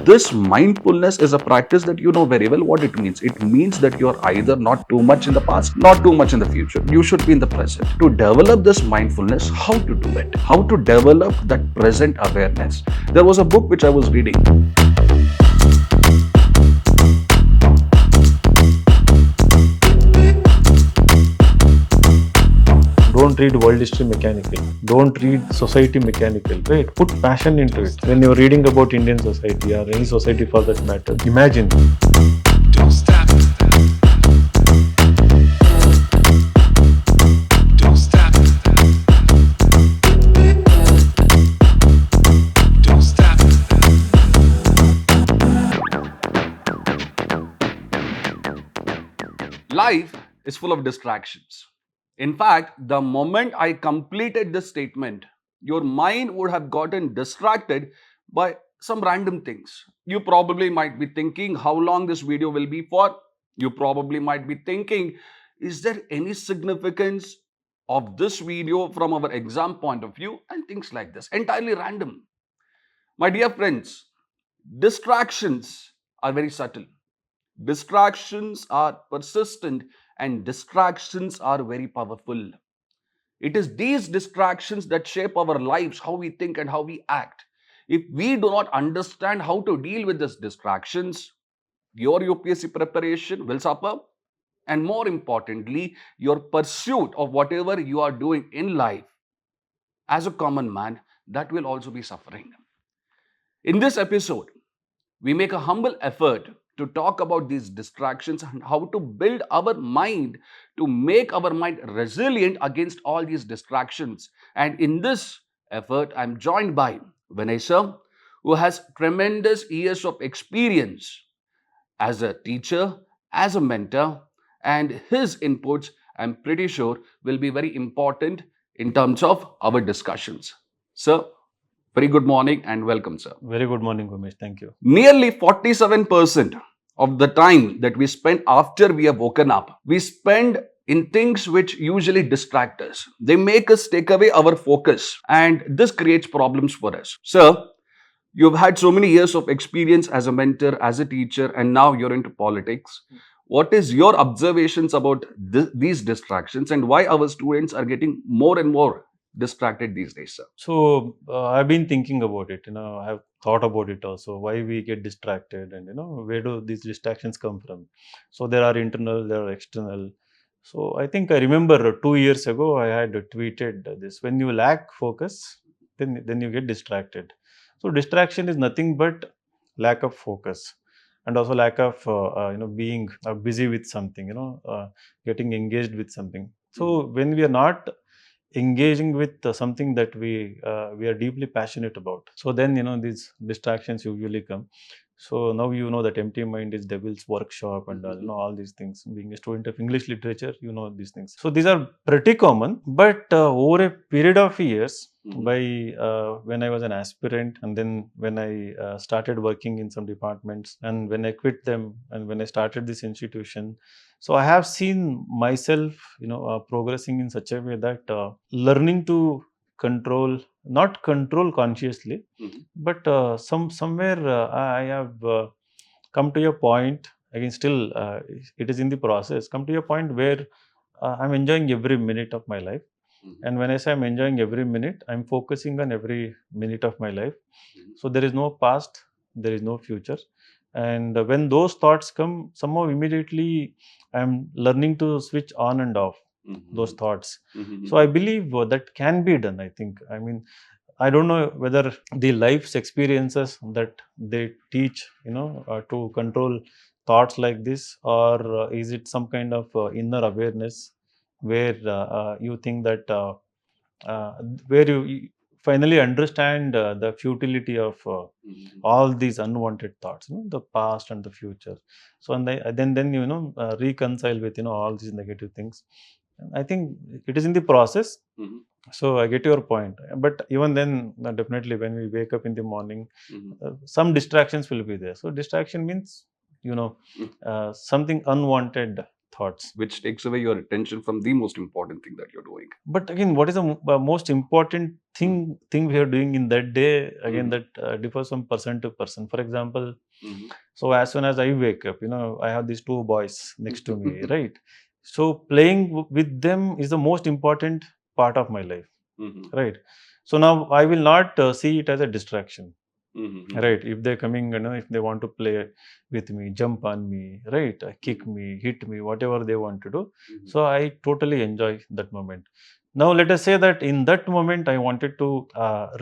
this mindfulness is a practice that you know very well what it means. It means that you're either not too much in the past, not too much in the future. You should be in the present. To develop this mindfulness, how to do it? How to develop that present awareness? There was a book which I was reading. Don't read world history mechanical. Don't read society mechanical. Right? Put passion into it. When you're reading about Indian society or any society for that matter, imagine. Don't stop. Don't stop. Don't stop. Life is full of distractions. In fact, the moment I completed this statement, your mind would have gotten distracted by some random things. You probably might be thinking how long this video will be for. You probably might be thinking, is there any significance of this video from our exam point of view? And things like this. Entirely random. My dear friends, distractions are very subtle. Distractions are persistent and distractions are very powerful. It is these distractions that shape our lives, how we think and how we act. If we do not understand how to deal with these distractions, your UPSC preparation will suffer, and more importantly, your pursuit of whatever you are doing in life as a common man, that will also be suffering. In this episode, we make a humble effort to talk about these distractions and how to build our mind to make our mind resilient against all these distractions. And in this effort, I'm joined by Vinay sir, who has tremendous years of experience as a teacher, as a mentor, and his inputs, I'm pretty sure, will be very important in terms of our discussions. Sir, very good morning and welcome, sir. Very good morning, Umesh. Thank you. Nearly 47% of the time that we spend after we have woken up, we spend in things which usually distract us. They make us take away our focus, and this creates problems for us. Sir, you've had so many years of experience as a mentor, as a teacher, and now you're into politics. What is your observations about these distractions and why our students are getting more and more distracted these days, sir? So I've been thinking about it. I've thought about it also. Why we get distracted, and where do these distractions come from? So there are internal, there are external. So I think I remember 2 years ago I had tweeted this: when you lack focus, then you get distracted. So distraction is nothing but lack of focus, and also lack of being busy with something. Getting engaged with something. So when we are not engaging with something that we are deeply passionate about, so then these distractions usually come. So now that empty mind is devil's workshop, and all these things. Being a student of English literature, these things. So these are pretty common, but over a period of years, by when I was an aspirant, and then when I started working in some departments, and when I quit them, and when I started this institution, so I have seen myself progressing in such a way that learning to control, not control consciously, but somewhere I have come to a point, again still it is in the process, come to a point where I'm enjoying every minute of my life. And when I say I'm enjoying every minute, I'm focusing on every minute of my life. So there is no past, there is no future. And when those thoughts come, somehow immediately I'm learning to switch on and off those thoughts. So I believe that can be done, I think. I mean, I don't know whether the life's experiences that they teach, to control thoughts like this, or is it some kind of inner awareness where you think that uh, where you finally understand the futility of all these unwanted thoughts, the past and the future. So and then reconcile with all these negative things. I think it is in the process. So I get your point, but even then, definitely when we wake up in the morning, some distractions will be there. So distraction means, something unwanted thoughts. Which takes away your attention from the most important thing that you're doing. But again, what is the most important thing we are doing in that day, again, Mhm. that differs from person to person. For example, Mhm. so as soon as I wake up, I have these two boys next to me, right? So playing with them is the most important part of my life, Mhm. right? So now I will not see it as a distraction, Mhm. right? If they're coming, if they want to play with me, jump on me, right, kick Mhm. me, hit me, whatever they want to do. Mhm. So I totally enjoy that moment. Now let us say that in that moment I wanted to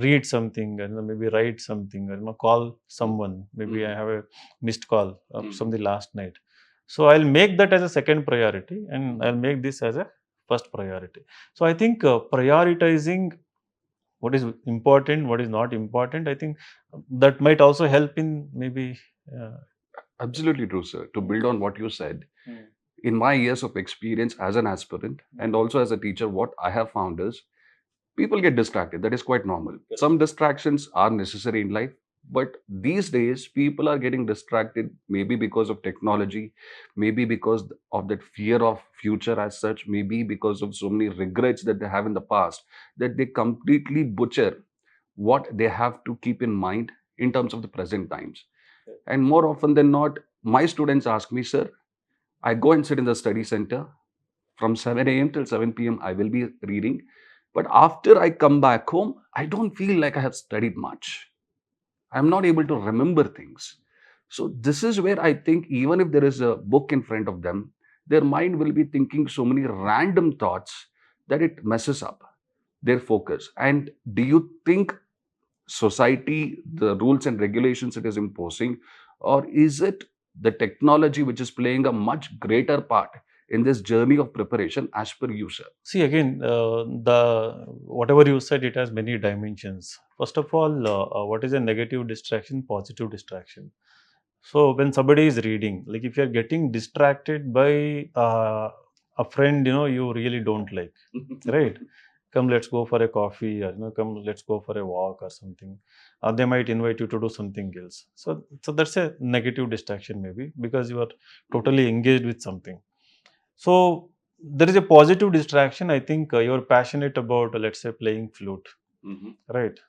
read something, and maybe write something, or call someone. Maybe I Mhm. have a missed call from Mhm. the last night. So I'll make that as a second priority, and I'll Mhm. make this as a first priority. So I think prioritizing what is important, what is not important, I think that might also help in maybe. Uh, Absolutely true, sir. To build on what you said, Mm. in my years of experience as an aspirant and also as a teacher, what I have found is people get distracted. That is quite normal. Some distractions are necessary in life, but these days people are getting distracted maybe because of technology, maybe because of that fear of future as such, maybe because of so many regrets that they have in the past, that they completely butcher what they have to keep in mind in terms of the present times. And more often than not, my students ask me, sir, I go and sit in the study center from 7 a.m. till 7 p.m. I will be reading. But after I come back home, I don't feel like I have studied much. I'm not able to remember things. So, this is where I think even if there is a book in front of them, their mind will be thinking so many random thoughts that it messes up their focus. And do you think society, the rules and regulations it is imposing, or is it the technology which is playing a much greater part in this journey of preparation as per you, sir? See, again, the whatever you said, it has many dimensions. First of all, what is a negative distraction, positive distraction? So when somebody is reading, like if you're getting distracted by a friend, you really don't like, right? Come, let's go for a coffee, or come, let's go for a walk or something. They might invite you to do something else. So that's a negative distraction, maybe because you are totally engaged with something. So there is a positive distraction. I think you're passionate about, let's say, playing flute, Mhm, right?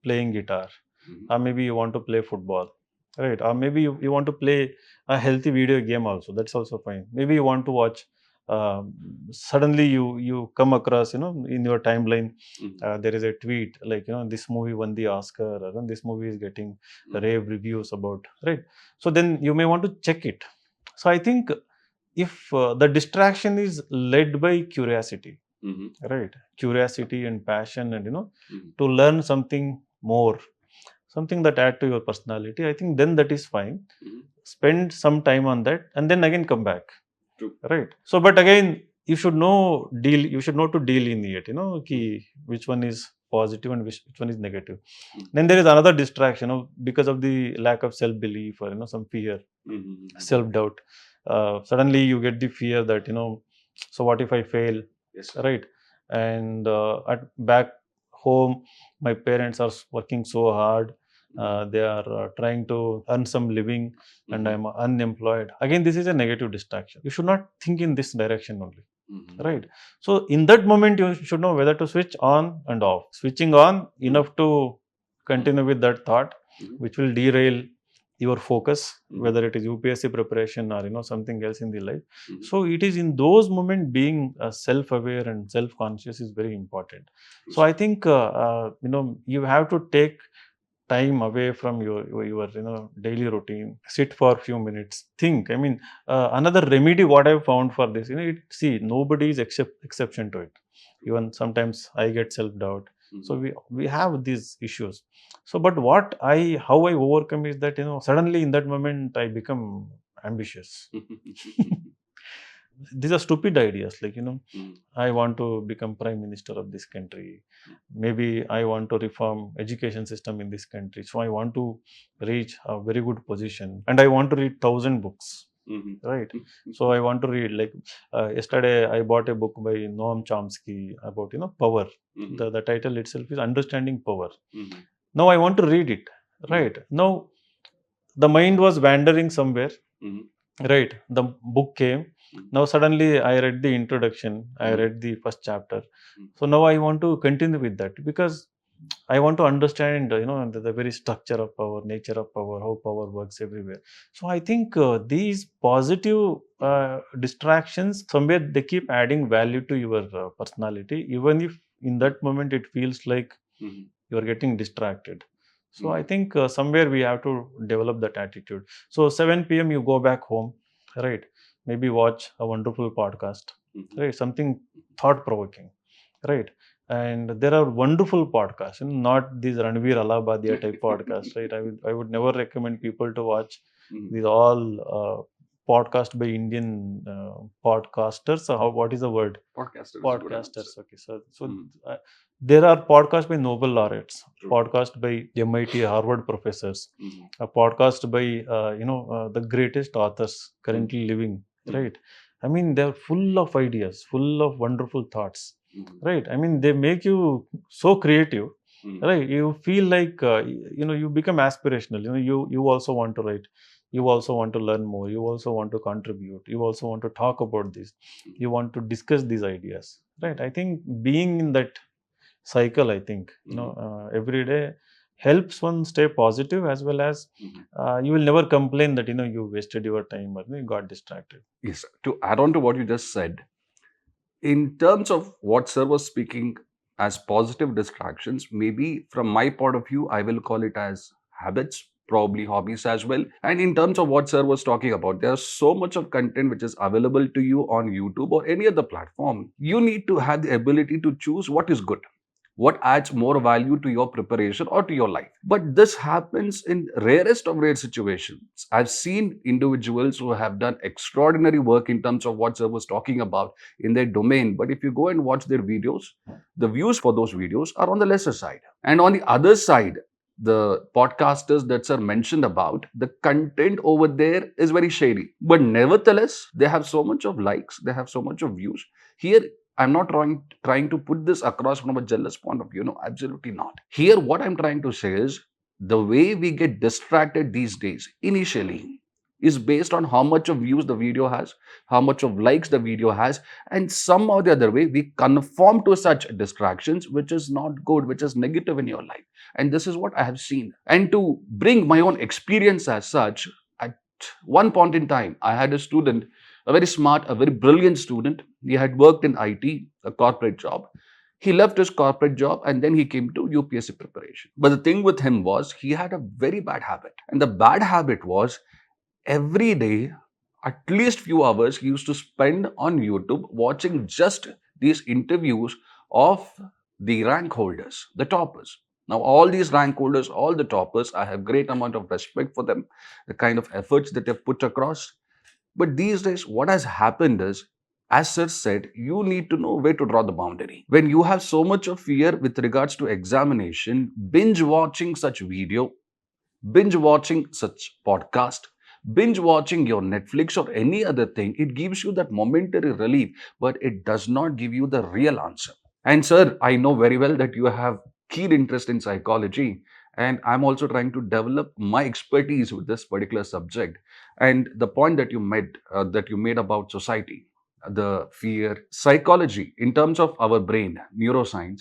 Playing guitar, mhm, or maybe you want to play football, right? Or maybe you want to play a healthy video game also. That's also fine. Maybe you want to watch. Suddenly you come across, in your timeline, mhm, there is a tweet like, this movie won the Oscar, or this movie is getting mhm, rave reviews about, right? So then you may want to check it. So I think if the distraction is led by curiosity, mhm, right? Curiosity and passion, and mhm, to learn something more, something that add to your personality, I think then that is fine. mhm. Spend some time on that and then again come back, True. right? So but again, you should know to deal in it, Mhm, which one is positive and which one is negative. mhm, Then there is another distraction, because of the lack of self belief, or some fear, mhm, mhm. self doubt. Suddenly you get the fear that, so what if I fail, Yes, sir. right? And at back home, my parents are working so hard. Mhm, They are trying to earn some living, and mhm, I'm unemployed. Again, this is a negative distraction. You should not think in this direction only, right? mhm, So in that moment, you should know whether to switch on and off. Switching on mhm, enough to mhm, continue with that thought, mhm, which will derail your focus, mhm, whether it is UPSC preparation or something else in the life. mhm. So it is in those moments being self-aware and self-conscious is very important. True, So sir. I think you have to take time away from your daily routine. Sit for a few minutes. Think. I mean, another remedy what I found for this, see, nobody is exception to it. Even sometimes I get self doubt. So Mhm. we have these issues. So, but how I overcome is that, suddenly in that moment I become ambitious. These are stupid ideas, like, Mhm, I want to become prime minister of this country. Maybe I want to reform education system in this country. So I want to reach a very good position, and I want to read 1,000 books. mhm, Right. mhm, So I want to read, like, yesterday I bought a book by Noam Chomsky about power. mhm, The title itself is Understanding Power. mhm, Now I want to read it. mhm, Right. Now the mind was wandering somewhere. mhm, Right. The book came. mhm, Now suddenly I read the introduction. I mhm, read the first chapter. mhm, So now I want to continue with that, because I want to understand, the very structure of power, nature of power, how power works everywhere. So I think these positive distractions, somewhere they keep adding value to your personality, even if in that moment it feels like Mhm. you are getting distracted. So I Mhm. think somewhere we have to develop that attitude. So 7 p.m. you go back home, right? Maybe watch a wonderful podcast, Mhm. right? Something thought provoking, right? And there are wonderful podcasts, not these Ranveer Alabadia type podcasts, right? I would never recommend people to watch Mhm. these all podcast by Indian podcasters. So what is the word? Podcaster is a good answer. Podcasters. Okay, so Mhm. uh, there are podcasts by Nobel laureates, True. podcast by MIT, Harvard professors, Mhm. a podcast by the greatest authors Mhm. currently living. Mhm. Right? I mean, they're full of ideas, full of wonderful thoughts. Mhm. Right? I mean, they make you so creative. Mhm. Right? You feel like you become aspirational. You also want to write. You also want to learn more. You also want to contribute. You also want to talk about this. Mhm. You want to discuss these ideas, right? I think being in that cycle, I think Mhm. every day helps one stay positive, as well as Mhm. you will never complain that you wasted your time or you got distracted. Yes. To add on to what you just said, in terms of what sir was speaking as positive distractions, maybe from my point of view, I will call it as habits, probably hobbies as well. And in terms of what sir was talking about, there's so much of content which is available to you on YouTube or any other platform. You need to have the ability to choose what is good, what adds more value to your preparation or to your life. But this happens in rarest of rare situations. I've seen individuals who have done extraordinary work in terms of what sir was talking about in their domain. But if you go and watch their videos, the views for those videos are on the lesser side. And on the other side, the podcasters that sir mentioned about, the content over there is very shady. But nevertheless, they have so much of likes, they have so much of views. Here, I'm not trying to put this across from a jealous point of view. No, absolutely not. Here, what I'm trying to say is the way we get distracted these days initially is based on how much of views the video has, how much of likes the video has, and some or the other way we conform to such distractions, which is not good, which is negative in your life. And this is what I have seen. And to bring my own experience as such, at one point in time, I had a student, a very smart, a very brilliant student. He had worked in IT, a corporate job. He left his corporate job and then he came to UPSC preparation. But the thing with him was he had a very bad habit. And the bad habit was every day, at least few hours, he used to spend on YouTube watching just these interviews of the rank holders, the toppers. Now, all these rank holders, all the toppers, I have great amount of respect for them, the kind of efforts that they've put across. But these days, what has happened is, as Sir said, you need to know where to draw the boundary. When you have so much of fear with regards to examination, binge watching such video, binge watching such podcast, binge watching your Netflix or any other thing, it gives you that momentary relief, but it does not give you the real answer. And sir, I know very well that you have keen interest in psychology, and I'm also trying to develop my expertise with this particular subject. And the point that you made about society, the fear, psychology, in terms of our brain, neuroscience,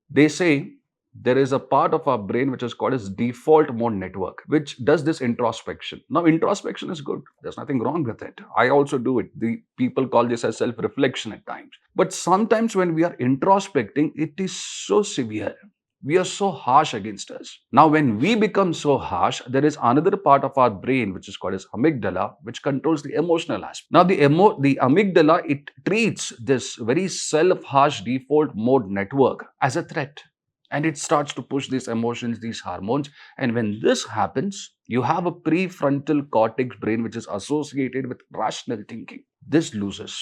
they say there is a part of our brain which is called as default mode network, which does this introspection. Now, introspection is good. There's nothing wrong with it. I also do it. The people call this as self-reflection at times. But sometimes when we are introspecting, it is so severe. We are so harsh against us. Now, when we become so harsh, there is another part of our brain which is called as amygdala, which controls the emotional aspect. Now, the amygdala, it treats this very self-harsh default mode network as a threat, and it starts to push these emotions, these hormones. And when this happens, you have a prefrontal cortex brain which is associated with rational thinking. This loses.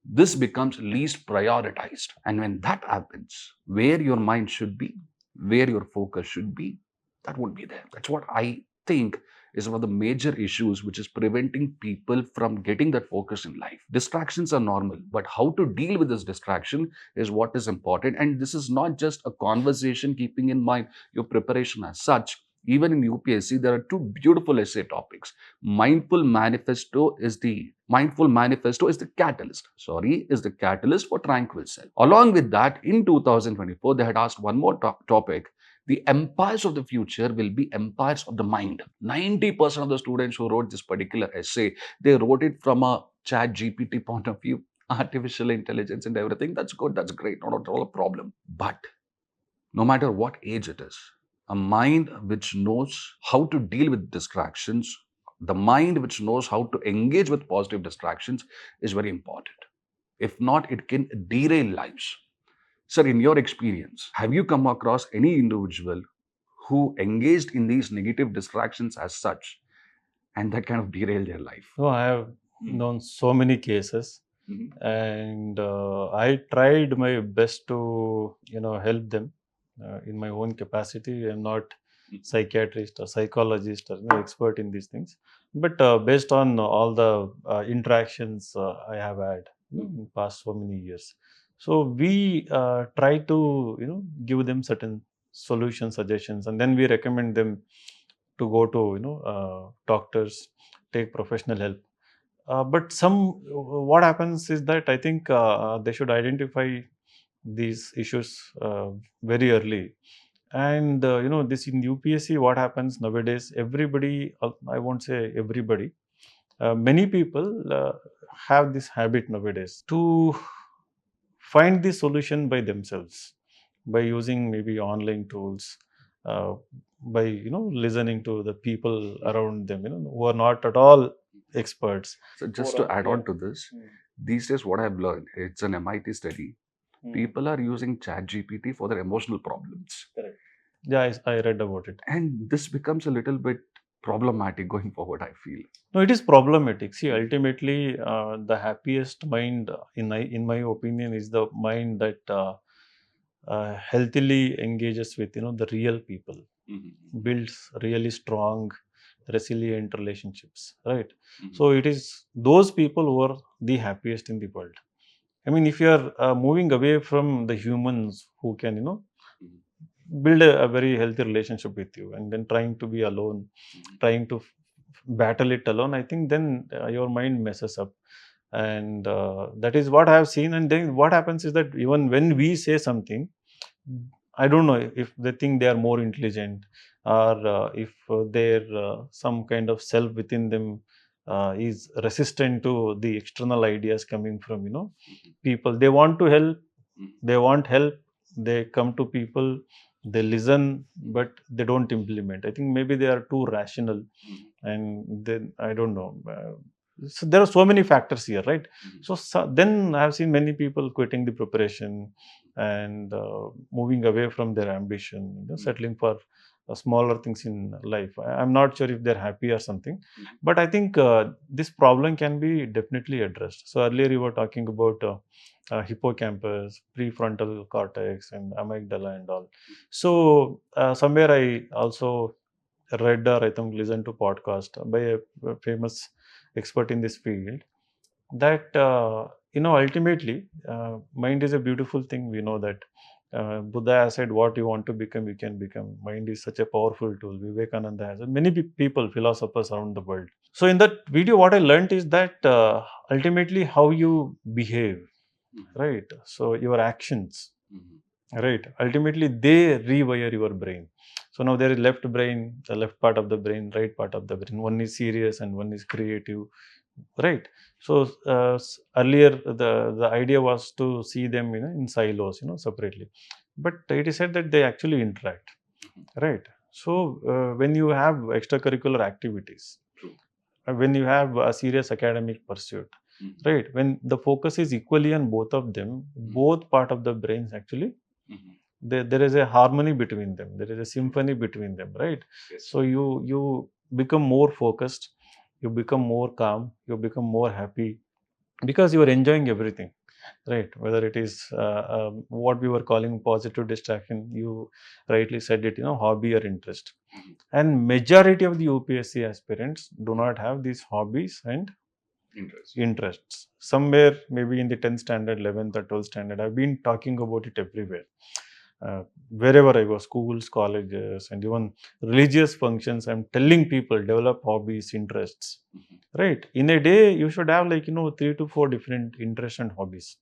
This becomes least prioritized. And when that happens, where your mind should be, where your focus should be, that won't be there. That's what I think is one of the major issues which is preventing people from getting that focus in life. Distractions are normal, but how to deal with this distraction is what is important. And this is not just a conversation keeping in mind your preparation as such. Even in UPSC, there are two beautiful essay topics. Mindful manifesto is the catalyst. Is the catalyst for tranquil self. Along with that, in 2024, they had asked one more topic, The empires of the future will be empires of the mind. 90% of the students who wrote this particular essay, they wrote it from a chat GPT point of view. Artificial intelligence and everything, that's good, that's great, not at all a problem. But no matter what age it is, a mind which knows how to deal with distractions, the mind which knows how to engage with positive distractions is very important. If not, it can derail lives. Sir, in your experience, have you come across any individual who engaged in these negative distractions as such and that kind of derailed their life? So I have known so many cases, and I tried my best to help them in my own capacity. I'm not psychiatrist or psychologist or expert in these things, but based on all the interactions I have had in past so many years, so we try to give them certain solution suggestions, and then we recommend them to go to doctors, take professional help. But what happens is that I think they should identify these issues very early. And this in UPSC, what happens nowadays? Everybody, I won't say everybody, many people have this habit nowadays to find the solution by themselves, by using maybe online tools, uh, by listening to the people around them, who are not at all experts. So, just to add on to this, these days, what I've learned, it's an MIT study. People are using ChatGPT for their emotional problems. Correct. Yeah, I read about it. And this becomes a little bit problematic going forward, I feel. No, it is problematic. See, ultimately, the happiest mind, in my opinion, is the mind that healthily engages with the real people, builds really strong, resilient relationships, right? So it is those people who are the happiest in the world. I mean, if you are moving away from the humans who can, build a very healthy relationship with you, and then trying to be alone, trying to battle it alone, I think then your mind messes up. And that is what I have seen. And then what happens is that even when we say something, I don't know if they think they are more intelligent, or if their some kind of self within them is resistant to the external ideas coming from people. They want to help, they want help, they come to people, they listen, but they don't implement. I think maybe they are too rational, and then I don't know. So there are so many factors here, right? So then I have seen many people quitting the preparation and moving away from their ambition, settling for smaller things in life. I'm not sure if they're happy or something, but I think this problem can be definitely addressed. So earlier you were talking about hippocampus, prefrontal cortex, and amygdala and all. So somewhere I also read or I think listened to podcast by a famous expert in this field, that ultimately mind is a beautiful thing. We know that Buddha has said, what you want to become you can become. Mind is such a powerful tool. Vivekananda has said, many people, philosophers around the world. So in that video what I learned is that ultimately how you behave, right? So your actions, right, ultimately they rewire your brain. So now there is left brain, the left part of the brain, right part of the brain. One is serious and one is creative, right? So earlier the idea was to see them in silos, separately, but it is said that they actually interact, right? So when you have extracurricular activities, when you have a serious academic pursuit, right, when the focus is equally on both of them, both part of the brains actually, there is a harmony between them, there is a symphony between them, right? So you become more focused, you become more calm, you become more happy, because you are enjoying everything, right? Whether it is what we were calling positive distraction, you rightly said it, hobby or interest. And majority of the UPSC aspirants do not have these hobbies and interests. Somewhere maybe in the 10th standard, 11th or 12th standard, I've been talking about it everywhere. Wherever I go, schools, colleges, and even religious functions, I'm telling people develop hobbies, interests. Right? In a day, you should have 3 to 4 different interests and hobbies.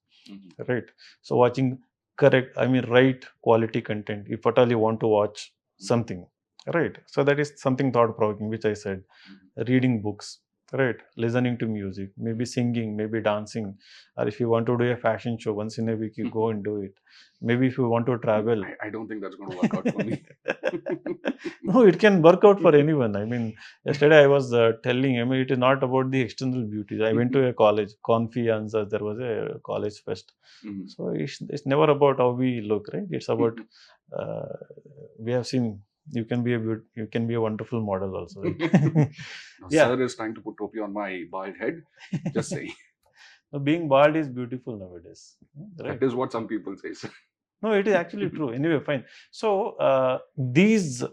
Right? So watching right quality content, if at all you want to watch, something, right? So that is something thought provoking, which I said. Reading books, right? Listening to music, maybe singing, maybe dancing, or if you want to do a fashion show once in a week, you go and do it. Maybe if you want to travel. I don't think that's going to work out for me. No, it can work out for anyone. I mean, yesterday I was telling him it is not about the external beauty. I went to a college, Confianza, there was a college fest. Mhm. So it's never about how we look, right? It's about uh, we have seen you can be you can be a wonderful model also, right? Now, Yeah. sir is trying to put topi on my bald head. Just saying. So being bald is beautiful nowadays, right? That is what some people say, sir. No, it is actually true. Anyway, fine. So these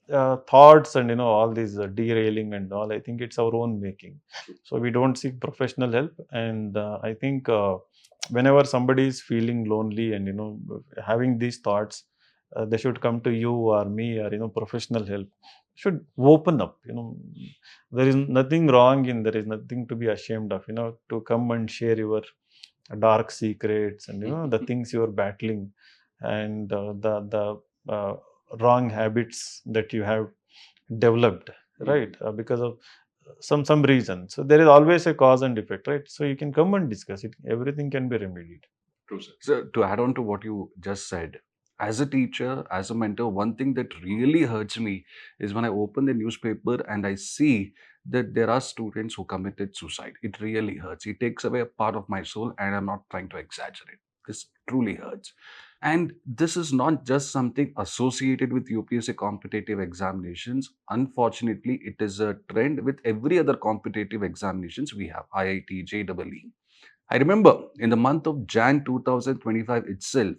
thoughts and all these derailing and all, I think it's our own making. So we don't seek professional help, and I think whenever somebody is feeling lonely and having these thoughts, they should come to you or me or professional help. Should open up. There is nothing wrong in, there is nothing to be ashamed of. To come and share your dark secrets and the things you are battling, and the wrong habits that you have developed, right? Because of some reason. So there is always a cause and effect, right? So you can come and discuss it. Everything can be remedied. True, sir. So, to add on to what you just said, as a teacher, as a mentor, one thing that really hurts me is when I open the newspaper and I see that there are students who committed suicide. It really hurts. It takes away a part of my soul, and I'm not trying to exaggerate. This truly hurts. And this is not just something associated with UPSC competitive examinations. Unfortunately, it is a trend with every other competitive examinations we have, IIT, JEE. I remember in the month of Jan 2025 itself,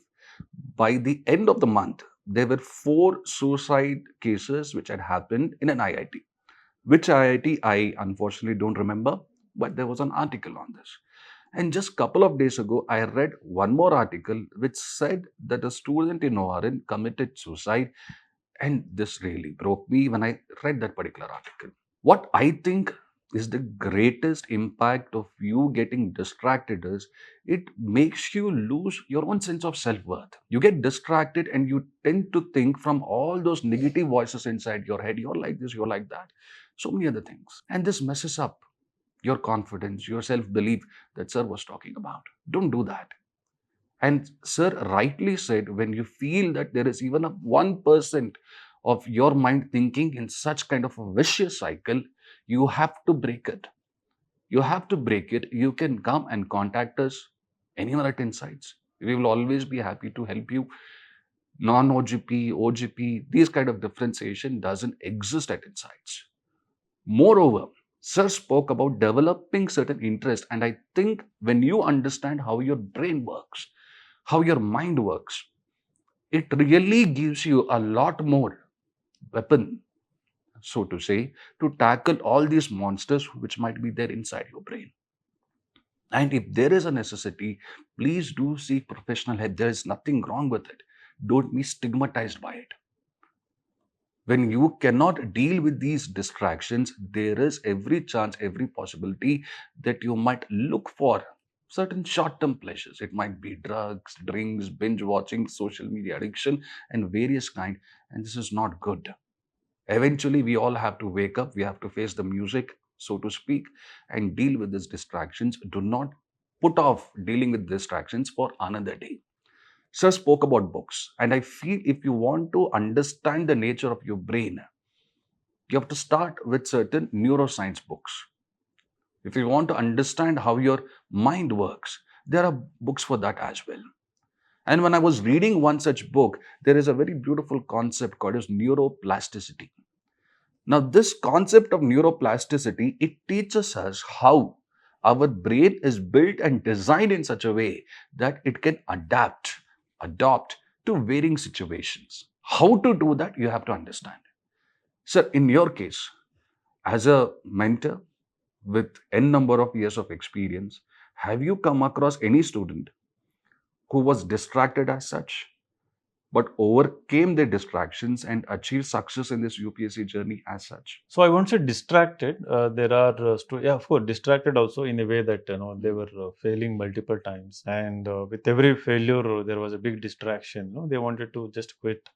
by the end of the month, there were 4 suicide cases which had happened in an IIT. Which IIT, I unfortunately don't remember, but there was an article on this. And just couple of days ago, I read one more article which said that a student in ORN committed suicide, and this really broke me when I read that particular article. What I think is the greatest impact of you getting distracted is it makes you lose your own sense of self-worth. You get distracted and you tend to think from all those negative voices inside your head, you're like this, you're like that, so many other things. And this messes up your confidence, your self-belief that sir was talking about. Don't do that. And sir rightly said, when you feel that there is even a 1% of your mind thinking in such kind of a vicious cycle, you have to break it. You have to break it. You can come and contact us anywhere at Insights. We will always be happy to help you. Non-OGP, OGP, these kind of differentiation doesn't exist at Insights. Moreover, sir spoke about developing certain interest, and I think when you understand how your brain works, how your mind works, it really gives you a lot more weapon, so to say, to tackle all these monsters which might be there inside your brain. And if there is a necessity, please do seek professional help. There is nothing wrong with it. Don't be stigmatized by it. When you cannot deal with these distractions, there is every chance, every possibility that you might look for certain short-term pleasures. It might be drugs, drinks, binge watching, social media addiction, and various kind. And this is not good. Eventually, we all have to wake up. We have to face the music, so to speak, and deal with these distractions. Do not put off dealing with distractions for another day. Sir spoke about books, and I feel if you want to understand the nature of your brain, you have to start with certain neuroscience books. If you want to understand how your mind works, there are books for that as well. And when I was reading one such book, there is a very beautiful concept called as neuroplasticity. Now, this concept of neuroplasticity, it teaches us how our brain is built and designed in such a way that it can adopt to varying situations. How to do that, you have to understand. Sir, in your case, as a mentor with n number of years of experience, have you come across any student who was distracted as such, but overcame their distractions and achieved success in this UPSC journey as such? So I won't say distracted. There are, yeah, of course, distracted also in a way that they were failing multiple times, and with every failure there was a big distraction. They wanted to just quit.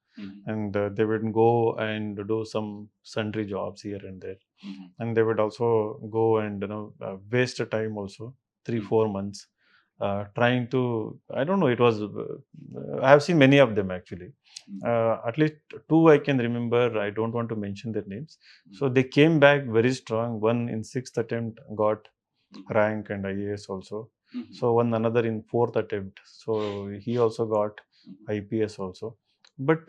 and they would go and do some sundry jobs here and there, and they would also go and waste a time also 3-4 months trying to, I don't know, it was I have seen many of them actually. At least two I can remember. I don't want to mention their names. So they came back very strong. One in sixth attempt got rank and IAS also. So one another in fourth attempt. So he also got IPS also. But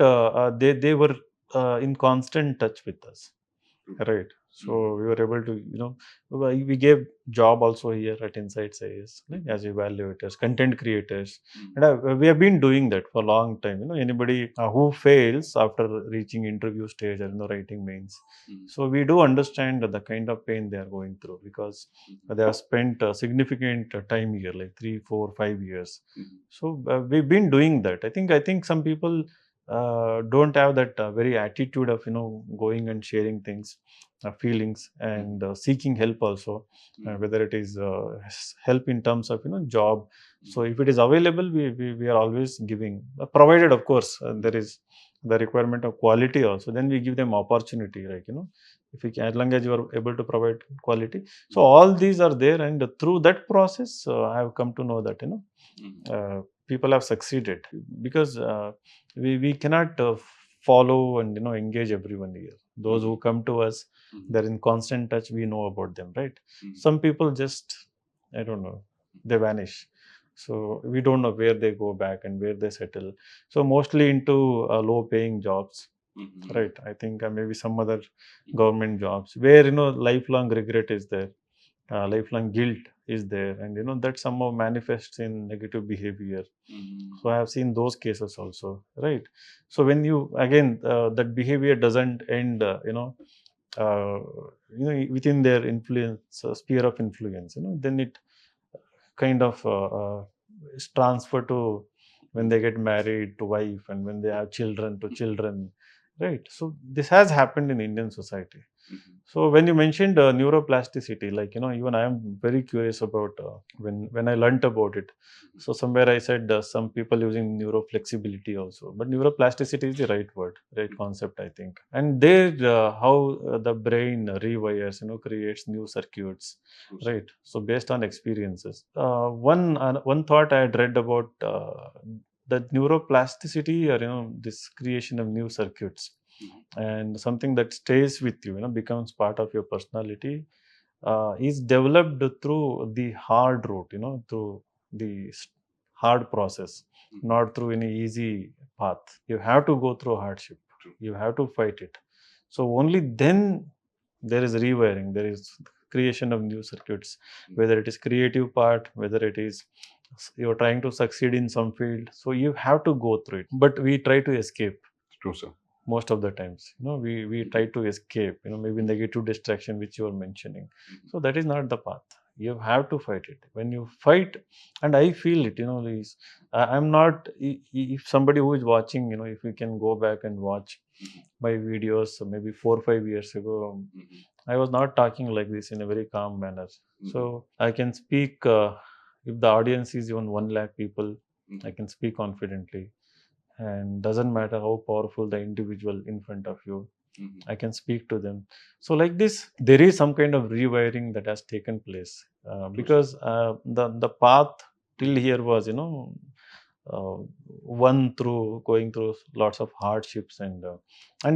they were in constant touch with us, right? So we were able to, we gave job also here at InsightsIAS, like as evaluators, content creators, and we have been doing that for a long time. Anybody who fails after reaching interview stage or writing mains, so we do understand the kind of pain they are going through, because they have spent significant time here, like 3, 4, 5 years. So we've been doing that. I think some people don't have that very attitude of going and sharing things, feelings, and seeking help also, whether it is help in terms of job. So if it is available, we are always giving, provided of course there is the requirement of quality also, then we give them opportunity, like if we can, as long as you are able to provide quality. So all these are there, and through that process I have come to know that people have succeeded, because we cannot follow and engage everyone here. Those who come to us, they're in constant touch, we know about them, right? Some people just, I don't know, they vanish. So we don't know where they go back and where they settle. So mostly into low paying jobs, right? I think maybe some other government jobs where lifelong regret is there, lifelong guilt is there, and that somehow manifests in negative behavior. So I have seen those cases also, right? So when you again that behavior doesn't end uh, within their influence, sphere of influence, then it kind of is transferred to when they get married to wife, and when they have children to children, right? So this has happened in Indian society. So when you mentioned neuroplasticity, like even I am very curious about when I learnt about it. So somewhere I said some people using neuroflexibility also, but neuroplasticity is the right word, right concept, I think. And there, how the brain rewires, creates new circuits, right? So based on experiences, one thought I had read about that neuroplasticity, or this creation of new circuits, and something that stays with you, becomes part of your personality, is developed through the hard route, through the hard process, not through any easy path. You have to go through hardship. You have to fight it. So only then there is rewiring, there is creation of new circuits, whether it is creative part, whether it is you're trying to succeed in some field. So you have to go through it. But we try to escape. True, sir. Most of the times, we try to escape, maybe negative distraction which you are mentioning. So that is not the path. You have to fight it. When you fight, and I feel it, I'm not, if somebody who is watching, if we can go back and watch my videos maybe 4 or 5 years ago, I was not talking like this in a very calm manner. So I can speak, if the audience is even 1 lakh people, I can speak confidently, and doesn't matter how powerful the individual in front of you, I can speak to them. So like this, there is some kind of rewiring that has taken place, because the path till here was uh, one through going through lots of hardships, and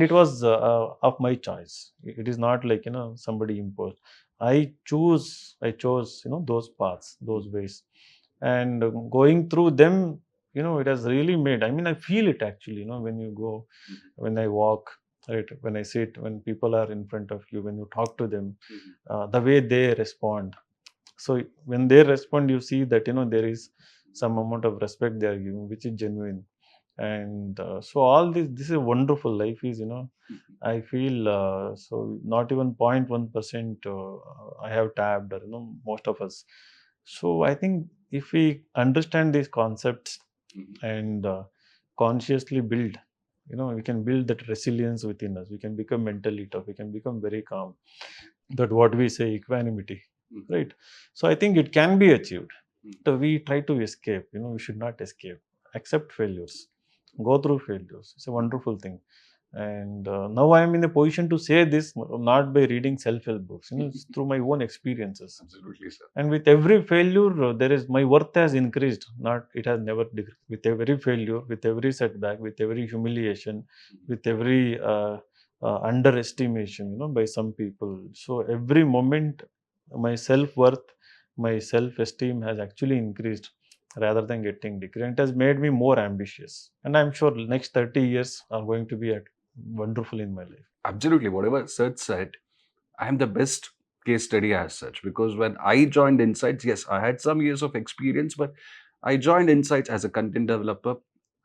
it was of my choice. It is not like somebody imposed. I chose those paths, those ways, and going through them, it has really made, I mean, I feel it actually, when you go, when I walk, right, when I sit, when people are in front of you, when you talk to them, the way they respond. So when they respond, you see that there is some amount of respect they are giving, which is genuine. And so all this is wonderful. Life is, I feel, so not even 0.1% I have tapped, or most of us. So I think if we understand these concepts and consciously build, we can build that resilience within us. We can become mentally tough. We can become very calm. That what we say equanimity, right? So I think it can be achieved. So we try to escape. We should not escape. Accept failures. go through failures. It's a wonderful thing. And now I am in a position to say this not by reading self-help books, it's through my own experiences. Absolutely, sir. And with every failure, there is my worth has increased. Not it has never decreased. With every failure, with every setback, with every humiliation, with every underestimation, by some people. So every moment, my self-worth, my self-esteem has actually increased rather than getting decreased. It has made me more ambitious. And I'm sure next 30 years are going to be wonderful in my life. Absolutely. Whatever Seth said, I am the best case study as such, because when I joined Insights, yes, I had some years of experience, but I joined Insights as a content developer.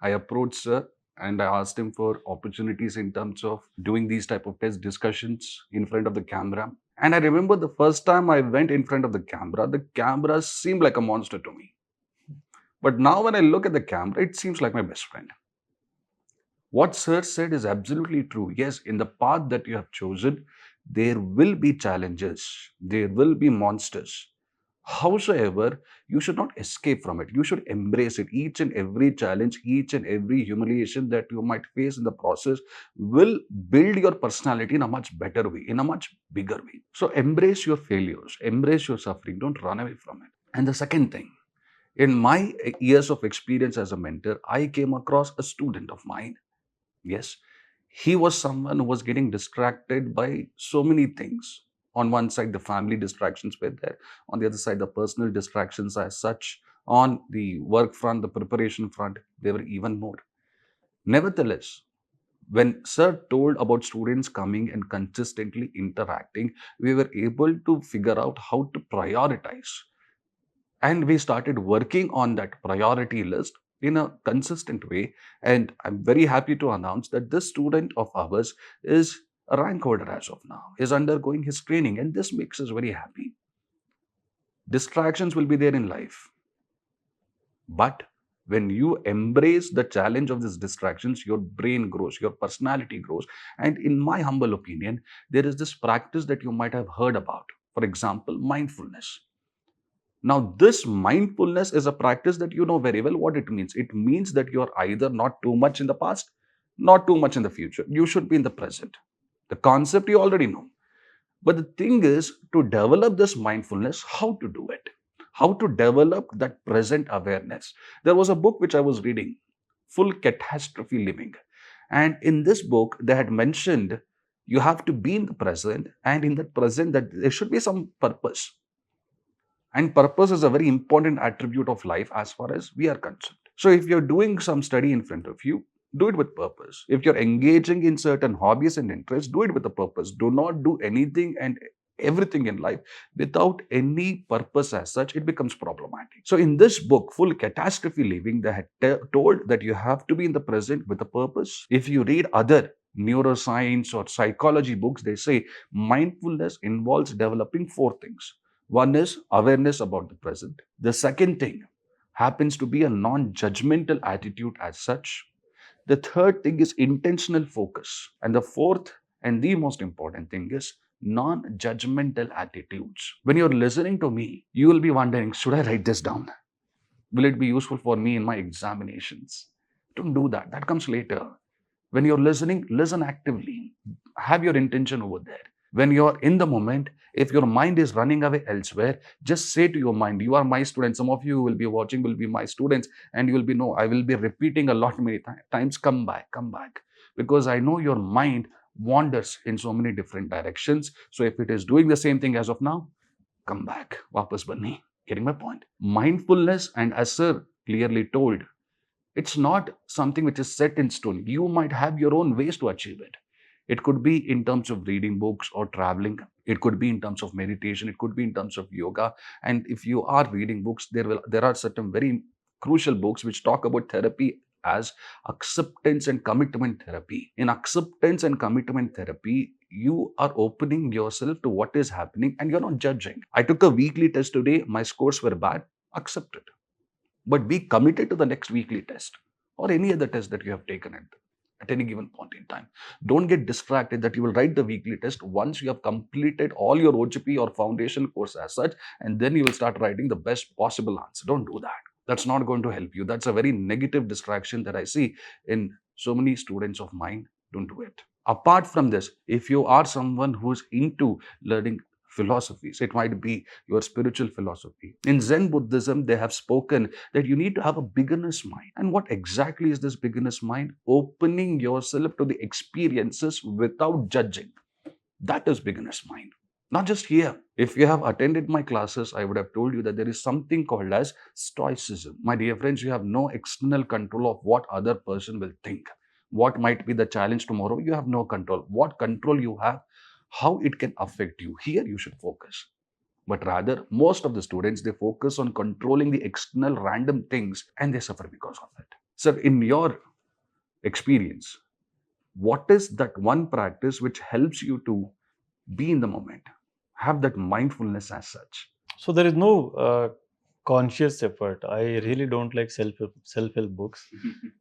I approached Sir and I asked him for opportunities in terms of doing these type of test discussions in front of the camera. And I remember the first time I went in front of the camera seemed like a monster to me. But now when I look at the camera, it seems like my best friend. What Sir said is absolutely true. Yes, in the path that you have chosen, there will be challenges, there will be monsters. Howsoever, you should not escape from it. You should embrace it. Each and every challenge, each and every humiliation that you might face in the process will build your personality in a much better way, in a much bigger way. So embrace your failures, embrace your suffering. Don't run away from it. And the second thing, in my years of experience as a mentor, I came across a student of mine. Yes, he was someone who was getting distracted by so many things. On one side, the family distractions were there. On the other side, the personal distractions as such. On the work front, the preparation front, they were even more. Nevertheless, when Sir told about students coming and consistently interacting, we were able to figure out how to prioritize. And we started working on that priority list in a consistent way. And I'm very happy to announce that this student of ours is a rank holder as of now, is undergoing his training, and this makes us very happy. Distractions will be there in life, but when you embrace the challenge of these distractions, your brain grows, your personality grows. And in my humble opinion, there is this practice that you might have heard about. For example, mindfulness. Now, this mindfulness is a practice that you know very well what it means. It means that you're either not too much in the past, not too much in the future. You should be in the present. The concept you already know. But the thing is to develop this mindfulness, how to do it, how to develop that present awareness. There was a book which I was reading, Full Catastrophe Living. And in this book, they had mentioned you have to be in the present, and in that present, that there should be some purpose. And purpose is a very important attribute of life as far as we are concerned. So if you're doing some study in front of you, do it with purpose. If you're engaging in certain hobbies and interests, do it with a purpose. Do not do anything and everything in life without any purpose as such. It becomes problematic. So in this book, Full Catastrophe Living, they had told that you have to be in the present with a purpose. If you read other neuroscience or psychology books, they say mindfulness involves developing four things. One is awareness about the present. The second thing happens to be a non judgmental attitude as such. The third thing is intentional focus. And the fourth and the most important thing is non judgmental attitudes. When you're listening to me, you will be wondering, should I write this down? Will it be useful for me in my examinations? Don't do that. That comes later. When you're listening, listen actively. Have your intention over there. When you're in the moment, if your mind is running away elsewhere, just say to your mind, you are my student. Some of you who will be watching will be my students, and you will be, no, I will be repeating a lot many times, come back, come back. Because I know your mind wanders in so many different directions. So if it is doing the same thing as of now, come back. Wapas banni. Getting my point? Mindfulness, and as Sir clearly told, it's not something which is set in stone. You might have your own ways to achieve it. It could be in terms of reading books or traveling. It could be in terms of meditation. It could be in terms of yoga. And if you are reading books, there are certain very crucial books which talk about therapy as acceptance and commitment therapy. In acceptance and commitment therapy, you are opening yourself to what is happening and you're not judging. I took a weekly test today. My scores were bad. Accept it. But be committed to the next weekly test or any other test that you have taken at any given point in time. Don't get distracted that you will write the weekly test once you have completed all your OGP or foundation course as such, and then you will start writing the best possible answer. Don't do that. That's not going to help you. That's a very negative distraction that I see in so many students of mine. Don't do it. Apart from this, if you are someone who's into learning philosophies, it might be your spiritual philosophy. In Zen Buddhism, they have spoken that you need to have a beginner's mind. And what exactly is this beginner's mind? Opening yourself to the experiences without judging. That is beginner's mind. Not just here. If you have attended my classes, I would have told you that there is something called as stoicism. My dear friends, you have no external control of what other person will think. What might be the challenge tomorrow? You have no control. What control you have, how it can affect you. Here you should focus. But rather, most of the students, they focus on controlling the external random things and they suffer because of it. So in your experience, what is that one practice which helps you to be in the moment, have that mindfulness as such? So there is no conscious effort. I really don't like self-help books,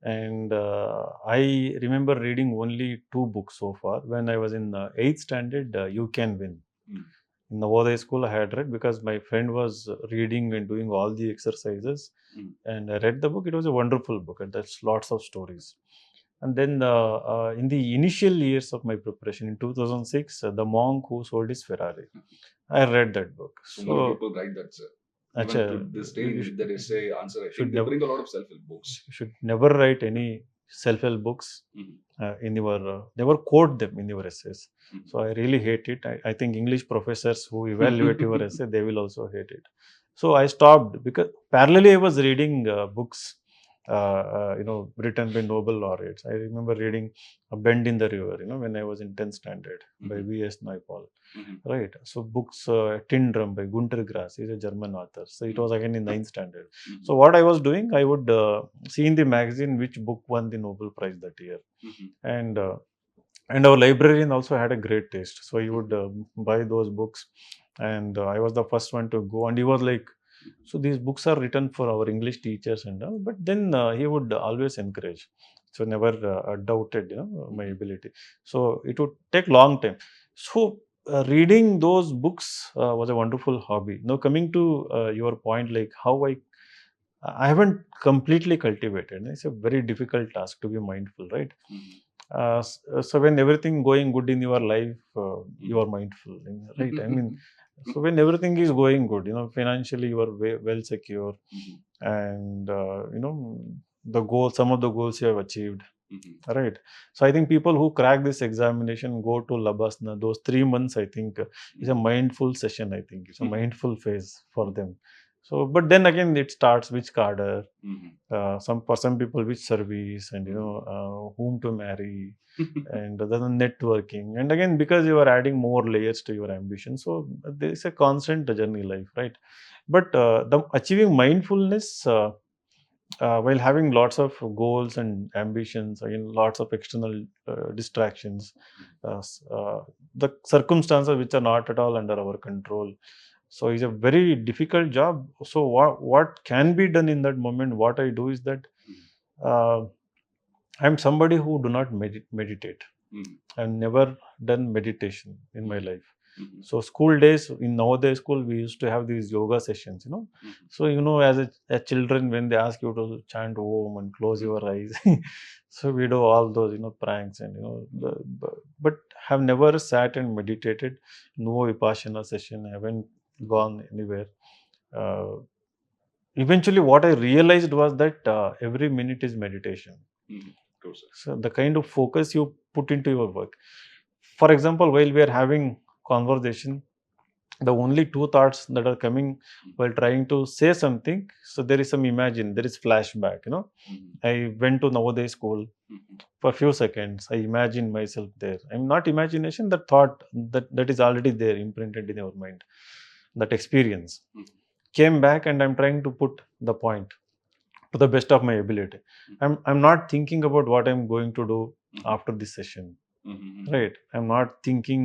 and I remember reading only two books so far. When I was in 8th standard, You Can Win. Mm. In Navodaya school, I had read because my friend was reading and doing all the exercises, Mm. and I read the book. It was a wonderful book, and there's lots of stories. And then in the initial years of my preparation in 2006, The Monk Who Sold His Ferrari. I read that book. So many So, people write that, sir. Even acha, to this day, you there is a answer. I think should they never bring a lot of self-help books. should never write any self-help books Mhm. in your never quote them in your essays. Mhm. So I really hate it. I think English professors who evaluate your essay, they will also hate it. So I stopped because parallelly I was reading books, written by Nobel laureates. I remember reading A Bend in the River, when I was in 10th standard by Mhm. V.S. Naipaul. Mhm. Right. So books, Tin Drum by Gunter Grass, he's a German author. So it was again in 9th standard. Mhm. So what I was doing, I would see in the magazine which book won the Nobel Prize that year, Mhm. and and our librarian also had a great taste. So he would buy those books, and I was the first one to go. And he was like, "So these books are written for our English teachers and all." But then he would always encourage. So never doubted, my ability. So it would take long time. So reading those books was a wonderful hobby. Now coming to your point, like how I haven't completely cultivated. It's a very difficult task to be mindful, right? Mhm. So when everything going good in your life, you Mhm. are mindful, right? I mean, so when everything is going good, financially you are well secure, Mhm. and some of the goals you have achieved, Mhm. right? So I think people who crack this examination go to Labasna. Those 3 months, I think, is a mindful session. I think it's a mindful phase for them. So, but then again, it starts which cadre, Mhm. for some people which service, and whom to marry, and then networking, and again because you are adding more layers to your ambition, so there is a constant journey life, right? But the achieving mindfulness while having lots of goals and ambitions, again lots of external distractions, the circumstances which are not at all under our control, so it's a very difficult job. So what can be done in that moment, what I do is that uh, I'm somebody who do not meditate. Mhm. I've never done meditation in my life. Mhm. So school days, in Navodaya school, we used to have these yoga sessions, Mhm. So, as children, when they ask you to chant Om and close your eyes, so we do all those, pranks and, but have never sat and meditated. No Vipassana session, haven't gone anywhere. Uh, Eventually, what I realized was that every minute is meditation. Mhm. True, sir. So the kind of focus you put into your work. For example, while we are having conversation, the only two thoughts that are coming while trying to say something, so there is some imagine, there is flashback. Mhm. I went to Navodaya school Mhm. for a few seconds. I imagine myself there. I'm not imagination, that thought that is already there, imprinted in your mind. That experience Mhm. came back, and I'm trying to put the point to the best of my ability. I'm not thinking about what I'm going to do Mhm. after this session, Mhm. right? I'm not thinking.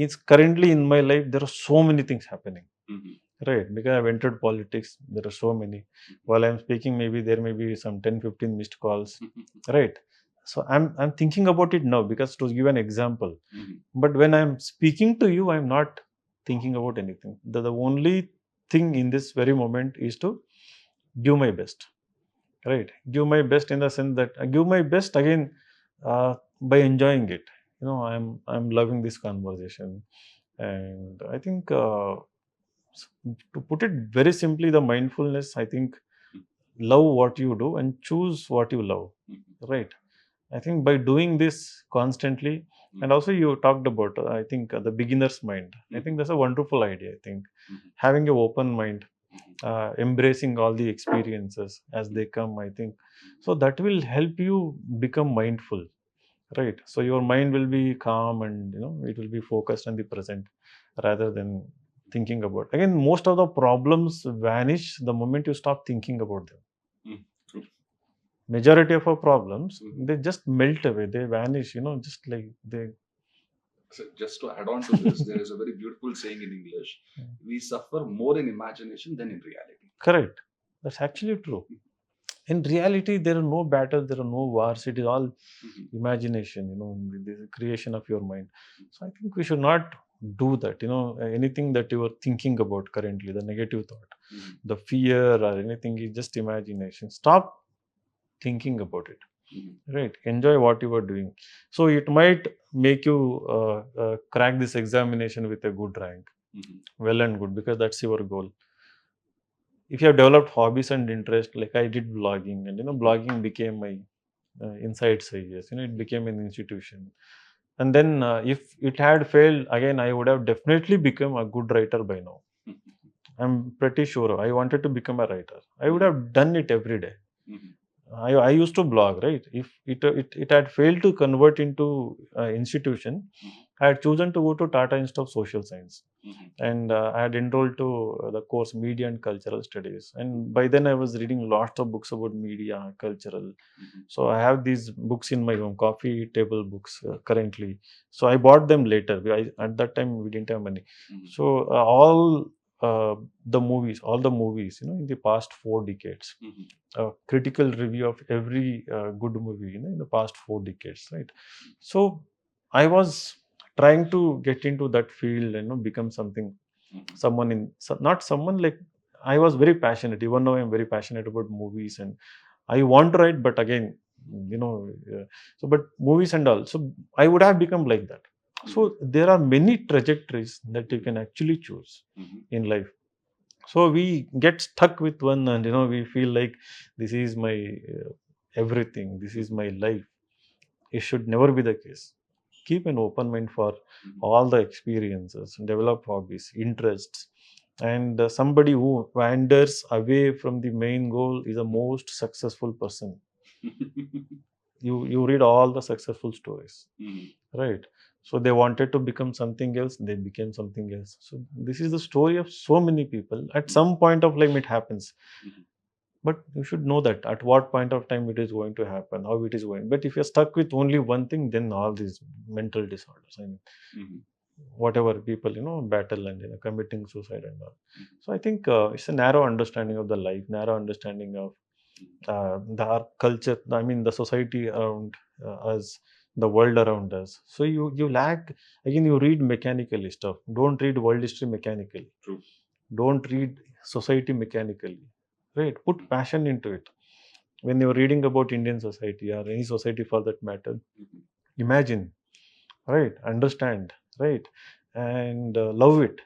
It's currently in my life there are so many things happening, Mhm. right? Because I've entered politics, there are so many. While I'm speaking, maybe there may be some 10-15 missed calls, Mhm. right? So I'm thinking about it now, because to give an example, Mhm. but when I'm speaking to you, I'm not thinking about anything. The only thing in this very moment is to give my best, right? Give my best in the sense that I give my best again by enjoying it. I'm loving this conversation, and I think to put it very simply, the mindfulness, I think, love what you do and choose what you love, right? I think by doing this constantly, and also you talked about, I think, the beginner's mind. I think that's a wonderful idea. I think having an open mind, embracing all the experiences as they come, I think, so that will help you become mindful, right? So your mind will be calm, and it will be focused on the present rather than thinking about. Again, most of the problems vanish the moment you stop thinking about them. True. Majority of our problems, they just melt away, they vanish, just like they. So just to add on to this, there is a very beautiful saying in English: we suffer more in imagination than in reality. Correct, that's actually true. In reality, there are no battles, there are no wars, it is all imagination, the creation of your mind. So I think we should not do that. Anything that you are thinking about currently, the negative thought, the fear or anything, is just imagination. Stop thinking about it, right? Enjoy what you are doing. So it might make you crack this examination with a good rank. Well and good, because that's your goal. If you have developed hobbies and interest, like I did blogging, and blogging became my InsightsIAS. It became an institution. And then if it had failed again, I would have definitely become a good writer by now. I'm pretty sure I wanted to become a writer. I would have done it every day. I used to blog, right? If it had failed to convert into institution, I had chosen to go to Tata Institute of Social Science, and I had enrolled to the course Media and Cultural Studies. And by then, I was reading lots of books about media, cultural. So I have these books in my home, coffee table books currently. So I bought them later. At that time, we didn't have money. So uh, all the movies, in the past 4 decades, a critical review of every good movie, in the past 4 decades, right? So I was trying to get into that field and become something, someone not someone like. I was very passionate. Even now, I'm very passionate about movies, and I want to write, but again, so but movies and all. So I would have become like that. So there are many trajectories that you can actually choose in life. So we get stuck with one, and we feel like this is my everything, this is my life. It should never be the case. Keep an open mind for all the experiences, develop hobbies, interests, and somebody who wanders away from the main goal is the most successful person. You read all the successful stories, right? So they wanted to become something else, they became something else. So this is the story of so many people. At some point of time it happens, but you should know that at what point of time it is going to happen, how it is going. But if you're stuck with only one thing, then all these mental disorders, I mean, whatever people battle and committing suicide and all. So I think it's a narrow understanding of the life, narrow understanding of our culture, I mean the society around us, the world around us. So you lack. Again, you read mechanically stuff. Don't read world history mechanically. True. Don't read society mechanically, right? Put passion into it. When you're reading about Indian society or any society for that matter, imagine, right? Understand, right? And love it,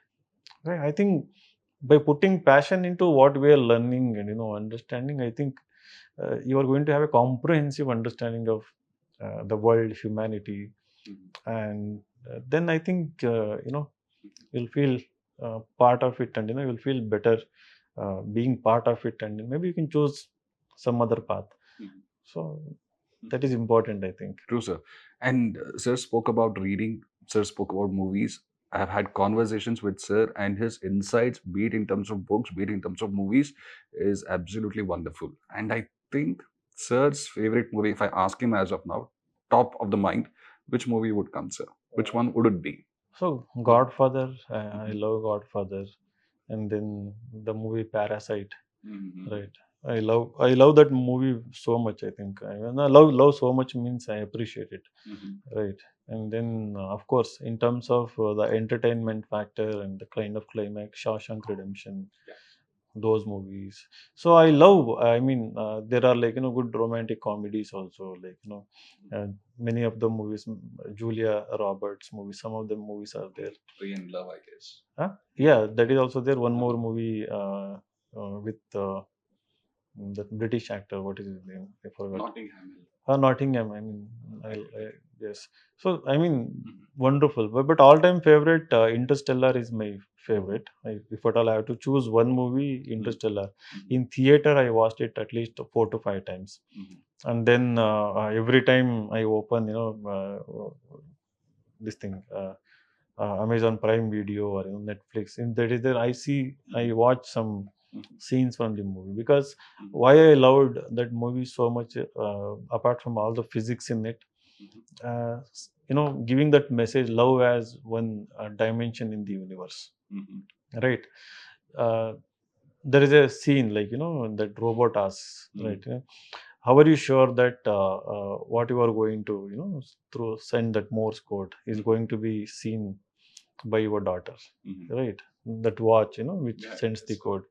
right? I think by putting passion into what we are learning and understanding, I think you are going to have a comprehensive understanding of the world, humanity, and then I think you'll feel part of it, and you'll feel better being part of it, and maybe you can choose some other path. So that is important, I think. True, sir. And sir spoke about reading, sir spoke about movies. I have had conversations with sir, and his insights, be it in terms of books, be it in terms of movies, is absolutely wonderful. And I think sir's favorite movie, if I ask him as of now, top of the mind, which movie would come, sir? Which one would it be? So Godfather, I love Godfather, and then the movie Parasite, right? I love that movie so much. I think when I love so much means I appreciate it, right? And then of course, in terms of the entertainment factor and the kind of climax, Shawshank Redemption, those movies. So I love. I mean, there are like good romantic comedies also. Like many of the movies, Julia Roberts movies. Some of the movies are there. Tree and Love, I guess. Huh? Yeah, that is also there. One more movie with the British actor. What is his name? I forgot. Nottingham. Nottingham. I mean, yes. So I mean, Mhm. wonderful. But all-time favorite, Interstellar is my favorite. If at all I have to choose one movie, Interstellar. Mhm. In theater, I watched it at least 4 to 5 times, Mhm. and then every time I open, this thing. Amazon Prime Video or Netflix. In that is there, I watch some Mhm. scenes from the movie because Mhm. why I loved that movie so much. Apart from all the physics in it, Mhm. giving that message, love as one dimension in the universe, Mhm. right? Uh, there is a scene like that robot asks, right? Mhm. How are you sure that what you are going to through send that Morse code is Mhm. going to be seen by your daughter, Mhm. right? That watch, which Yeah, sends the yes. code.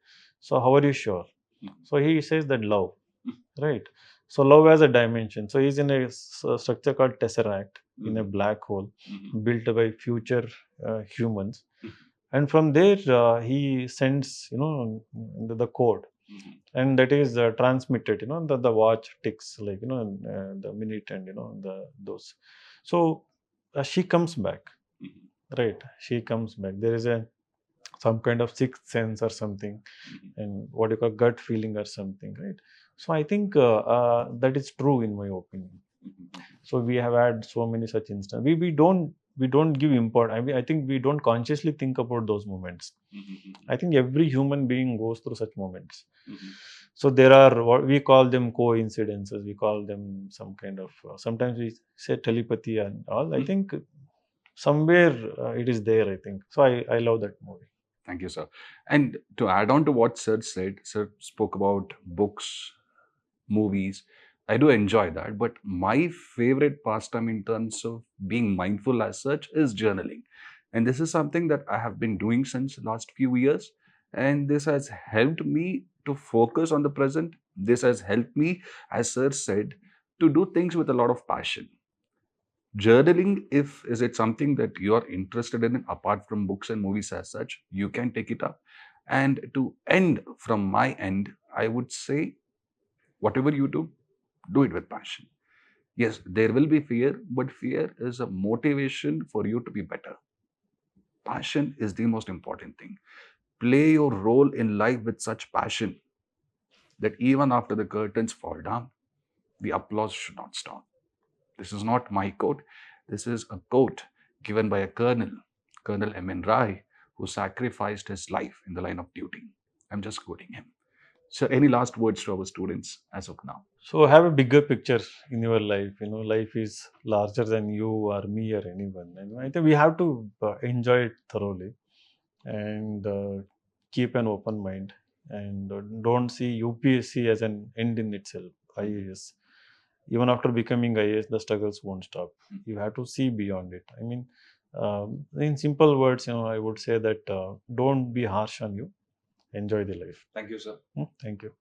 So how are you sure? Mhm. So he says that love, Mhm. right? So love has a dimension. So he's in a structure called tesseract in a Mhm. black hole Mhm. built by future humans, Mhm. and from there he sends the code, Mhm. and that is transmitted. The watch ticks like the minute and the those. So she comes back, Mhm. right? She comes back. There is a some kind of sixth sense or something, Mhm. and what you call gut feeling or something, right? So I think that is true in my opinion. Mhm. So we have had so many such instances. We don't give import. I mean, I think we don't consciously think about those moments. Mhm. I think every human being goes through such moments. Mhm. So there are what we call them coincidences. We call them some kind of. Sometimes we say telepathy and all. I Mhm. think somewhere it is there. I think so. I love that movie. Thank you, sir. And to add on to what Sir said, Sir spoke about books, movies. I do enjoy that, but my favorite pastime in terms of being mindful as such is journaling. And this is something that I have been doing since the last few years. And this has helped me to focus on the present. This has helped me, as Sir said, to do things with a lot of passion. Journaling, if is it something that you are interested in apart from books and movies as such, you can take it up. And to end from my end, I would say whatever you do it with passion. Yes, there will be fear, but fear is a motivation for you to be better. Passion is the most important thing. Play your role in life with such passion that even after the curtains fall down, the applause should not stop. This is not my quote. This is a quote given by a colonel, Colonel M.N. Rai, who sacrificed his life in the line of duty. I'm just quoting him. So, any last words to our students as of now? So have a bigger picture in your life. Life is larger than you or me or anyone. And I think we have to enjoy it thoroughly and keep an open mind and don't see UPSC as an end in itself. IAS. Even after becoming IAS, the struggles won't stop. You have to see beyond it. I mean, in simple words, I would say that don't be harsh on you. Enjoy the life. Thank you, sir. Thank you.